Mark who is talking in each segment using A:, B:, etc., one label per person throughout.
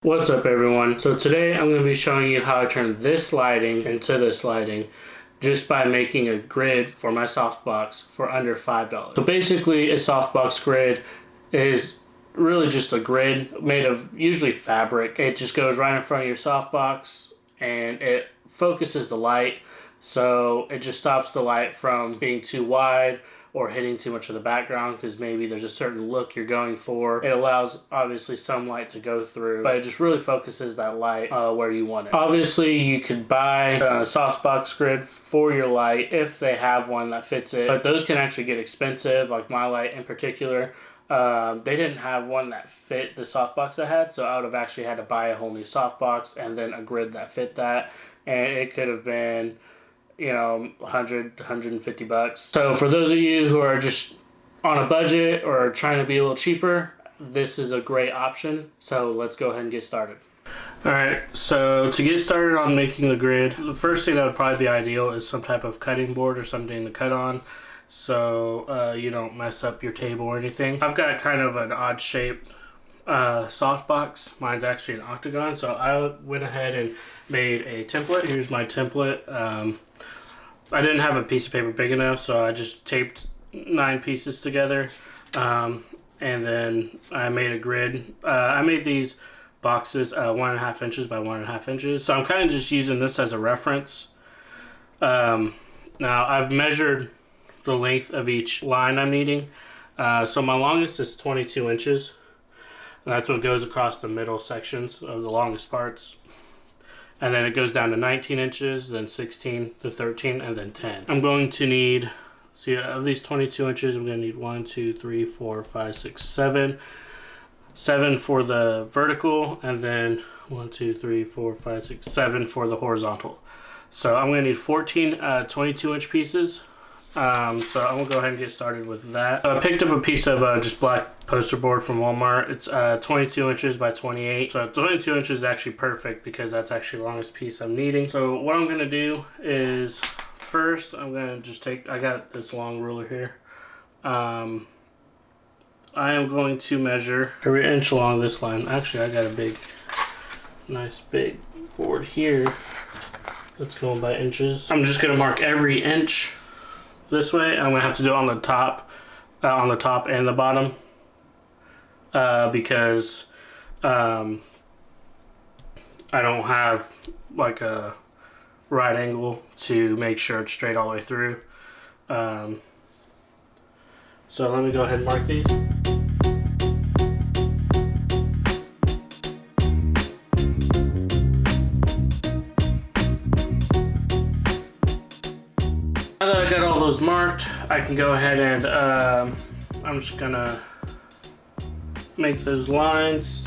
A: What's up everyone? So today I'm going to be showing you how I turn this lighting into this lighting just by making a grid for my softbox for under $5. So basically a softbox grid is really just a grid made of usually fabric. It just goes right in front of your softbox and it focuses the light, so it just stops the light from being too wide or hitting too much of the background because maybe there's a certain look you're going for. It allows obviously some light to go through, but it just really focuses that light where you want it. Obviously you could buy a softbox grid for your light if they have one that fits it, but those can actually get expensive. Like my light in particular, they didn't have one that fit the softbox I had, so I would have actually had to buy a whole new softbox and then a grid that fit that, and it could have been, you know, 100 to 150 bucks. So for those of you who are just on a budget or trying to be a little cheaper, this is a great option. So let's go ahead and get started. Alright, so to get started on making the grid, the first thing that would probably be ideal is some type of cutting board or something to cut on, so you don't mess up your table or anything. I've got kind of an odd shaped softbox. Mine's actually an octagon, so I went ahead and made a template. Here's my template. I didn't have a piece of paper big enough, so I just taped 9 pieces together, and then I made a grid. I made these boxes 1.5 inches by 1.5 inches, so I'm kind of just using this as a reference. Now I've measured the length of each line I'm needing, so my longest is 22 inches. And that's what goes across the middle sections of the longest parts. And then it goes down to 19 inches, then 16 to 13, and then 10. I'm going to need, see, of these 22 inches, I'm going to need 1, 2, 3, 4, 5, 6, 7. 7 for the vertical, and then 1, 2, 3, 4, 5, 6, 7 for the horizontal. So I'm going to need 14 22-inch pieces. So I'm going to go ahead and get started with that. I picked up a piece of just black poster board from Walmart. It's 22 inches by 28. So 22 inches is actually perfect because that's actually the longest piece I'm needing. So what I'm going to do is, first I'm going to just take, I got this long ruler here. I am going to measure every inch along this line. Actually, I got a nice big board here that's going by inches. I'm just going to mark every inch this way. I'm gonna have to do it on the top and the bottom, because I don't have like a right angle to make sure it's straight all the way through. So let me go ahead and mark these. Now that I got all those marked, I can go ahead and I'm just gonna make those lines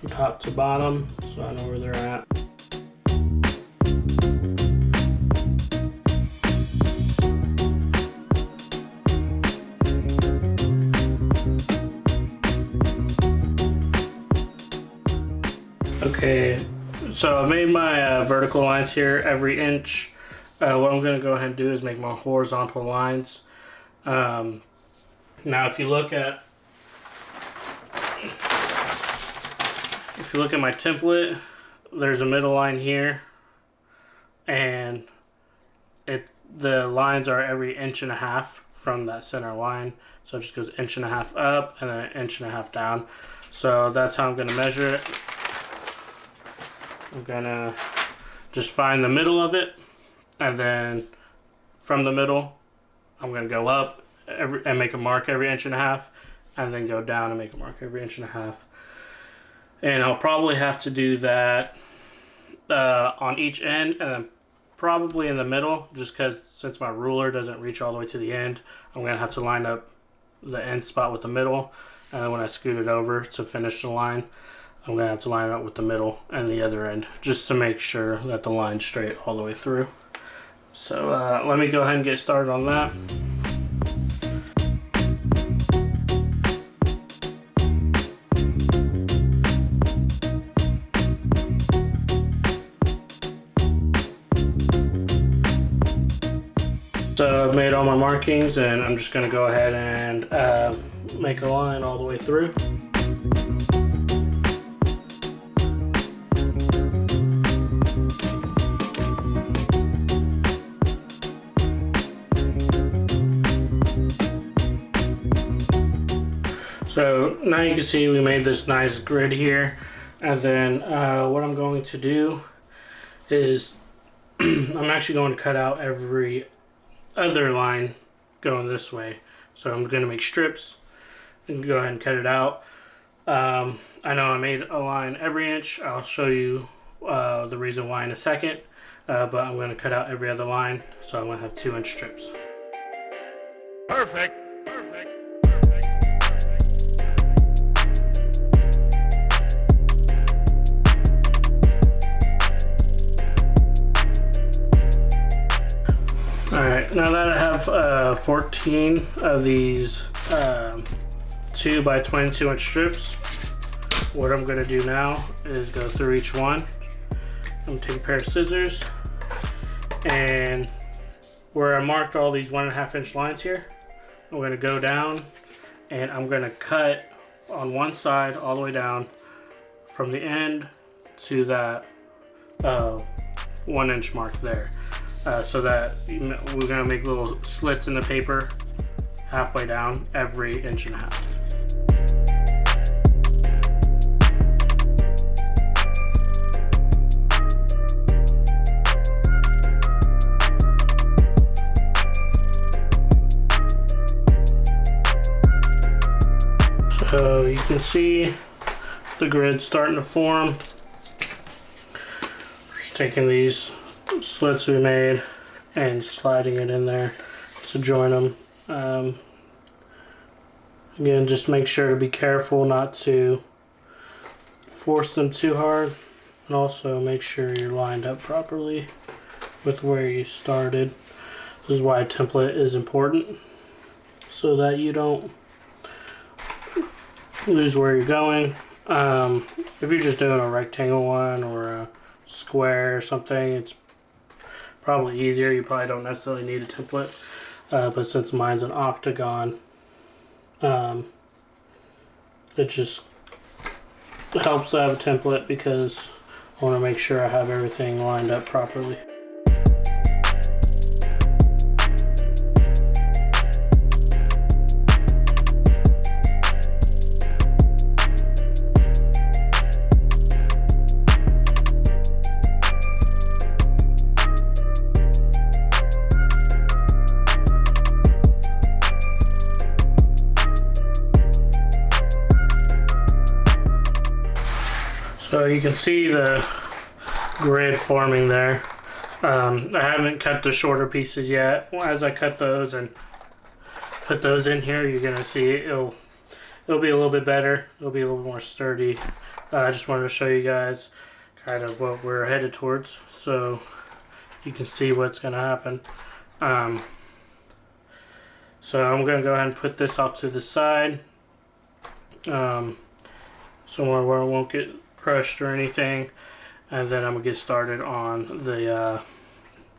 A: from top to bottom so I know where they're at. Okay, so I've made my vertical lines here every inch. What I'm going to go ahead and do is make my horizontal lines. Now if you look at my template, there's a middle line here, and the lines are every 1.5 inches from that center line, so it just goes 1.5 inches up and then 1.5 inches down. So that's how I'm going to measure it. I'm going to just find the middle of it, and then from the middle I'm going to go up and make a mark every 1.5 inches, and then go down and make a mark every 1.5 inches. And I'll probably have to do that on each end, and then probably in the middle, just because since my ruler doesn't reach all the way to the end, I'm going to have to line up the end spot with the middle, and then when I scoot it over to finish the line, I'm going to have to line it up with the middle and the other end, just to make sure that the line's straight all the way through. So let me go ahead and get started on that. So I've made all my markings, and I'm just going to go ahead and make a line all the way through. So now you can see we made this nice grid here, and then what I'm going to do is I'm actually going to cut out every other line going this way. So I'm going to make strips and go ahead and cut it out. I know I made a line every inch. I'll show you the reason why in a second, but I'm going to cut out every other line, so I'm going to have 2-inch strips.
B: Perfect.
A: Alright, now that I have 14 of these 2 by 22 inch strips, what I'm going to do now is go through each one. I'm going to take a pair of scissors, and where I marked all these 1.5 inch lines here, I'm going to go down and I'm going to cut on one side all the way down from the end to that 1 inch mark there. So that we're going to make little slits in the paper halfway down every 1.5 inches. So you can see the grid starting to form. Just taking these slits we made and sliding it in there to join them. Again, just make sure to be careful not to force them too hard, and also make sure you're lined up properly with where you started. This is why a template is important, so that you don't lose where you're going. If you're just doing a rectangle one or a square or something, it's probably easier. You probably don't necessarily need a template, but since mine's an octagon, it just helps to have a template because I want to make sure I have everything lined up properly. So you can see the grid forming there. I haven't cut the shorter pieces yet. As I cut those and put those in here, you're gonna see it'll be a little bit better. It'll be a little more sturdy. I just wanted to show you guys kind of what we're headed towards, so you can see what's gonna happen. So I'm gonna go ahead and put this off to the side, somewhere where it won't get crushed or anything, and then I'm gonna get started on the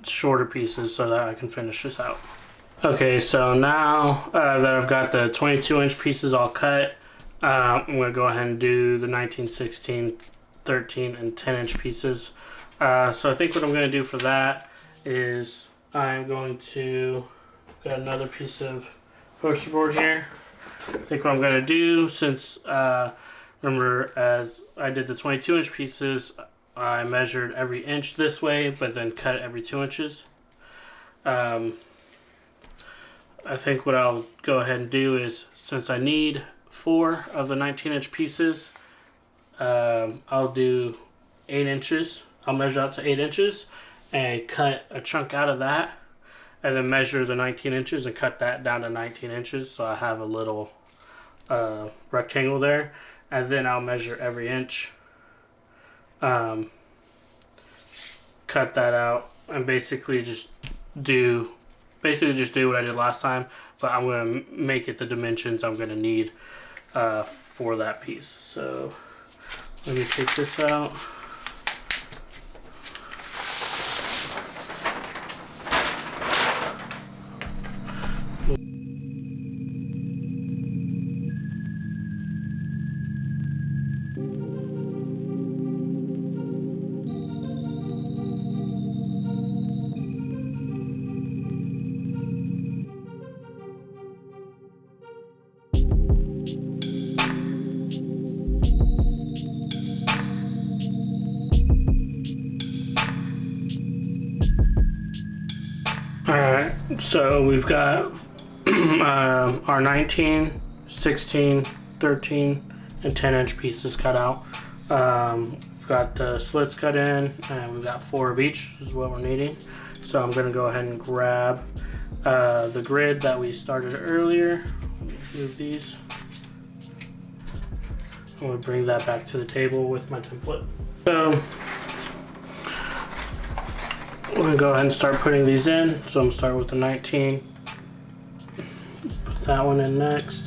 A: shorter pieces so that I can finish this out. Okay, so now that I've got the 22-inch pieces all cut, I'm gonna go ahead and do the 19, 16, 13, and 10-inch pieces. So I think what I'm gonna do for that is I'm going to, I've got another piece of poster board here. I think what I'm gonna do, since remember, as I did the 22-inch pieces, I measured every inch this way, but then cut every 2 inches. I think what I'll go ahead and do is, since I need 4 of the 19-inch pieces, I'll do 8 inches. I'll measure out to 8 inches and cut a chunk out of that, and then measure the 19 inches and cut that down to 19 inches so I have a little rectangle there. And then I'll measure every inch, cut that out, and basically just do what I did last time, but I'm going to make it the dimensions I'm going to need for that piece. So let me take this out. Alright, so we've got our 19, 16, 13, and 10-inch pieces cut out. We've got the slits cut in, and we've got 4 of each is what we're needing. So I'm going to go ahead and grab the grid that we started earlier. Move these. I'm going to bring that back to the table with my template. So I'm going to go ahead and start putting these in. So I'm going to start with the 19. Put that one in next.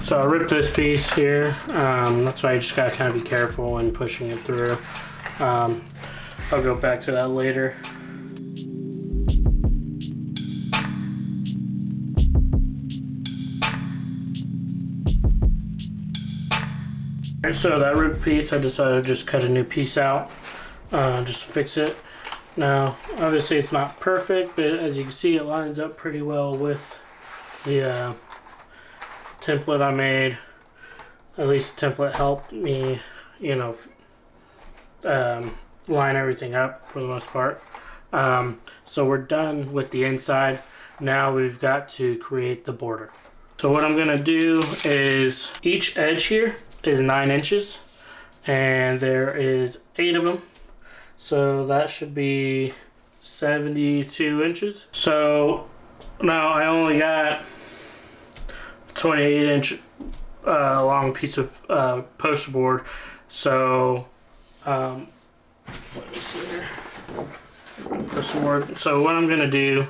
A: So I ripped this piece here, that's why you just gotta kind of be careful when pushing it through. I'll go back to that later. Alright, so that ripped piece, I decided to just cut a new piece out, just to fix it. Now, obviously it's not perfect, but as you can see, it lines up pretty well with the template I made. At least the template helped me, you know, line everything up for the most part. So we're done with the inside. Now we've got to create the border. So what I'm gonna do is, each edge here is 9 inches and there is 8 of them. So that should be 72 inches. So now I only got 28-inch long piece of poster board. So let me see here. Poster board. So what I'm gonna do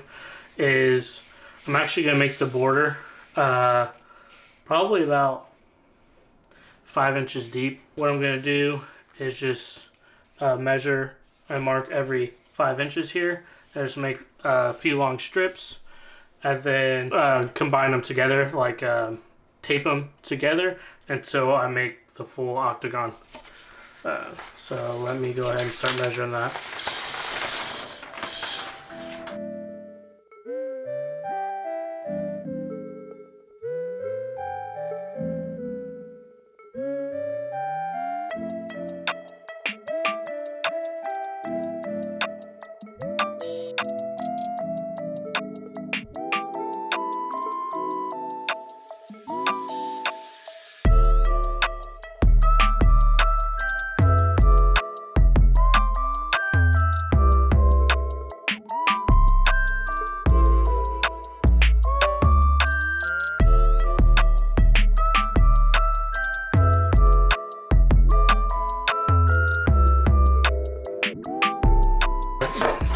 A: is I'm actually gonna make the border probably about 5 inches deep. What I'm gonna do is just measure and mark every 5 inches here, and just make a few long strips, and then combine them together, like tape them together, and so I make the full octagon. So let me go ahead and start measuring that.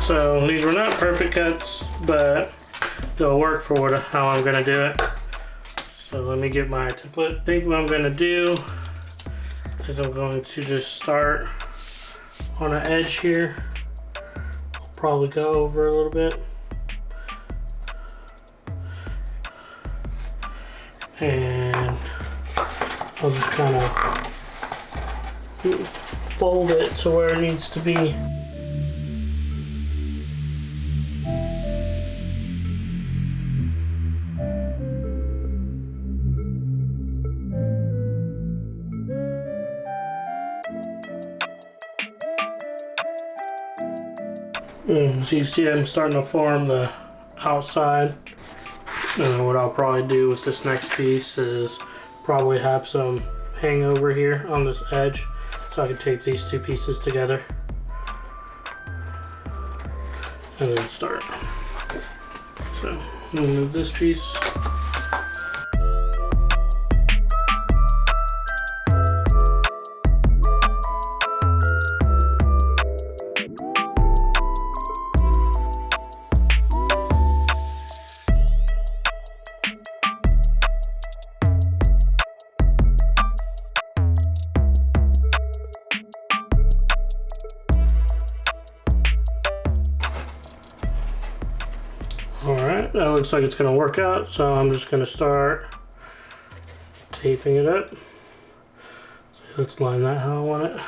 A: So these were not perfect cuts, but they'll work for how I'm gonna do it. So let me get my template. I think what I'm gonna do is I'm going to just start on an edge here. I'll probably go over a little bit. And I'll just kind of fold it to where it needs to be. So you see I'm starting to form the outside. And what I'll probably do with this next piece is probably have some hangover here on this edge, so I can tape these two pieces together and then start. So I'm gonna move this piece. Alright, that looks like it's going to work out, so I'm just going to start taping it up. So let's line that how I want it.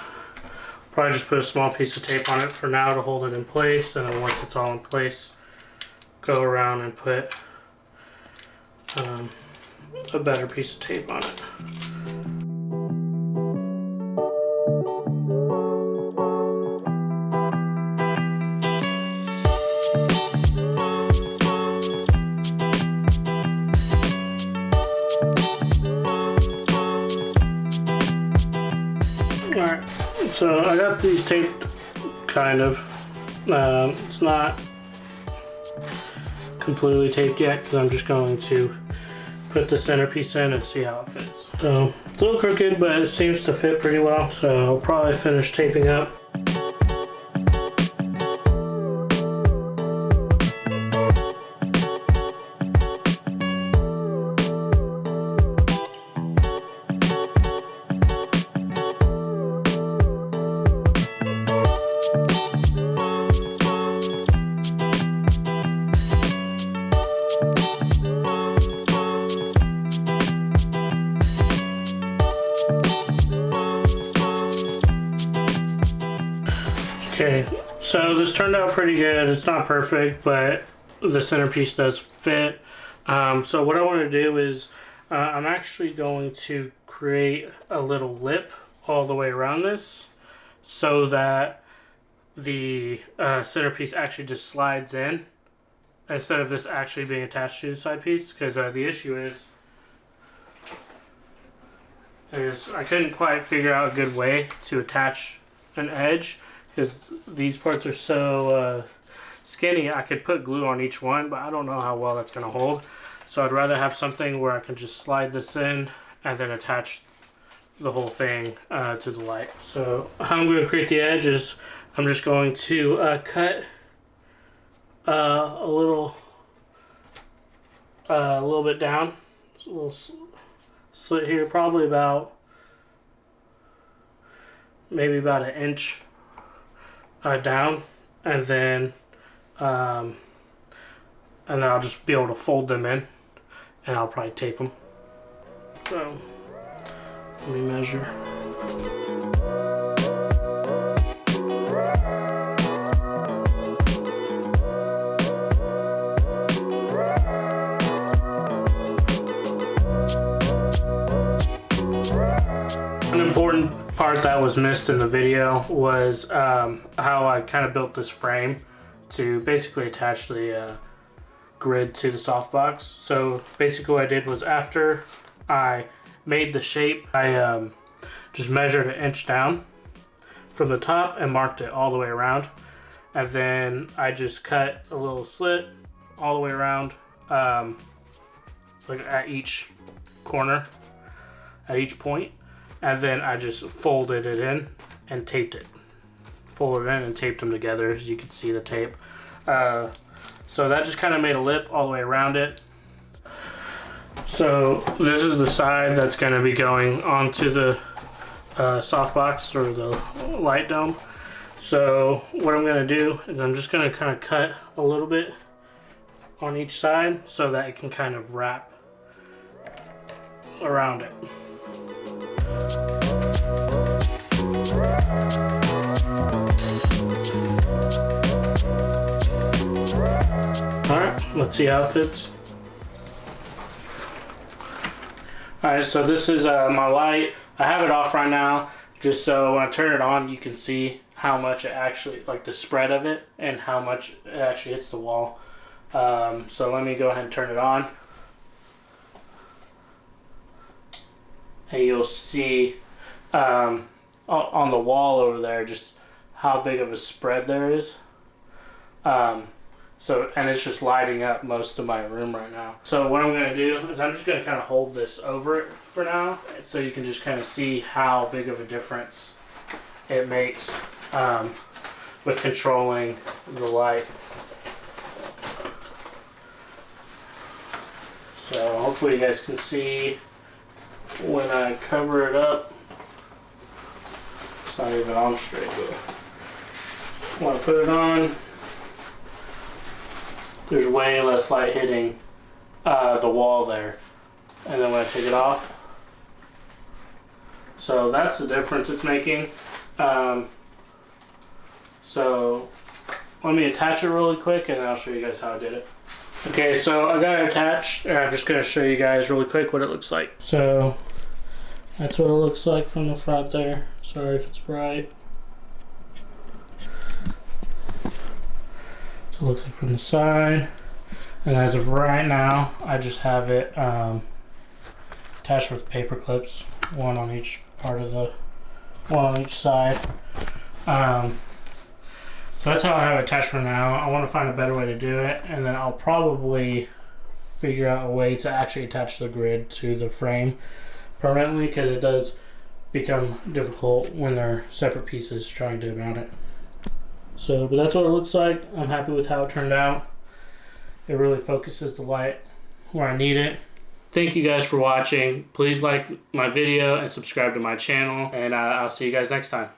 A: Probably just put a small piece of tape on it for now to hold it in place, and then once it's all in place, go around and put a better piece of tape on it. Alright, so I got these taped, kind of. It's not completely taped yet because I'm just going to put the centerpiece in and see how it fits. So it's a little crooked, but it seems to fit pretty well, so I'll probably finish taping up. Okay, so this turned out pretty good. It's not perfect, but the centerpiece does fit. So what I want to do is I'm actually going to create a little lip all the way around this so that the centerpiece actually just slides in instead of this actually being attached to the side piece, because the issue is I couldn't quite figure out a good way to attach an edge, because these parts are so skinny. I could put glue on each one, but I don't know how well that's going to hold. So I'd rather have something where I can just slide this in and then attach the whole thing to the light. So how I'm going to create the edge is I'm just going to cut a little bit down. Just a little slit here, probably maybe about an inch down, and then I'll just be able to fold them in, and I'll probably tape them. So let me measure. An important part that was missed in the video was how I kind of built this frame to basically attach the grid to the softbox. So basically what I did was, after I made the shape, I just measured an inch down from the top and marked it all the way around, and then I just cut a little slit all the way around, like at each corner, at each point. And then I just folded it in and taped it. Folded it in and taped them together, as you can see the tape. So that just kind of made a lip all the way around it. So this is the side that's going to be going onto the softbox, or the light dome. So what I'm going to do is I'm just going to kind of cut a little bit on each side so that it can kind of wrap around it. Alright, let's see how it fits. Alright, so this is my light. I have it off right now just so when I turn it on you can see how much it actually, like the spread of it and how much it actually hits the wall. So let me go ahead and turn it on. And you'll see on the wall over there just how big of a spread there is. And it's just lighting up most of my room right now. So what I'm going to do is I'm just going to kind of hold this over it for now, so you can just kind of see how big of a difference it makes with controlling the light. So hopefully you guys can see when I cover it up. It's not even on straight, but when I put it on, there's way less light hitting the wall there. And then when I take it off, so that's the difference it's making. So let me attach it really quick and I'll show you guys how I did it. Okay, so I got it attached and I'm just going to show you guys really quick what it looks like. So that's what it looks like from the front there. Sorry if it's bright. So it looks like from the side. And as of right now, I just have it attached with paper clips, one on each side. So that's how I have it attached for now. I want to find a better way to do it, and then I'll probably figure out a way to actually attach the grid to the frame permanently, because it does become difficult when they're separate pieces trying to mount it. So, but that's what it looks like. I'm happy with how it turned out. It really focuses the light where I need it. Thank you guys for watching. Please like my video and subscribe to my channel, and I'll see you guys next time.